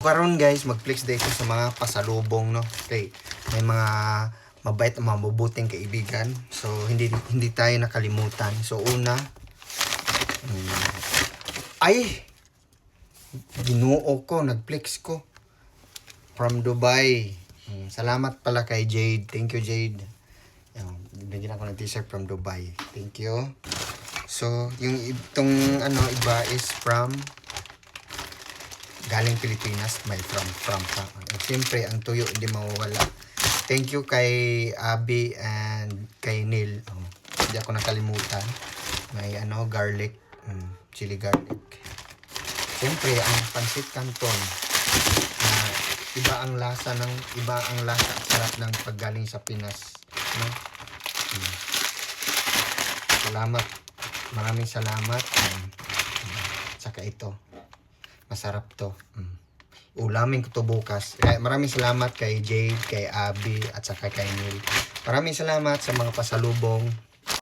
Karon guys, mag-flex day ko sa mga pasalubong, no? Okay, may mga mabait at mabubuting kaibigan. So, hindi tayo nakalimutan. So, una, ay! Ginoo ko, nag-flex ko. From Dubai. Salamat pala kay Jade. Thank you, Jade. Bigyan ako ng t-shirt from Dubai. Thank you. So, yung itong iba is from galing Pilipinas, may from. Siyempre, ang tuyo hindi mawawala. Thank you kay Abby and kay Neil. Hindi ako nakalimutan. May garlic, chili garlic. Siyempre, ang pancit canton. Iba ang lasa at sarap ng paggaling sa Pinas, no? Salamat. Maraming salamat. Saka ito. Masarap to. Ulamin ko to bukas. Maraming salamat kay Jade, kay Abby, at saka kay Neil. Maraming salamat sa mga pasalubong.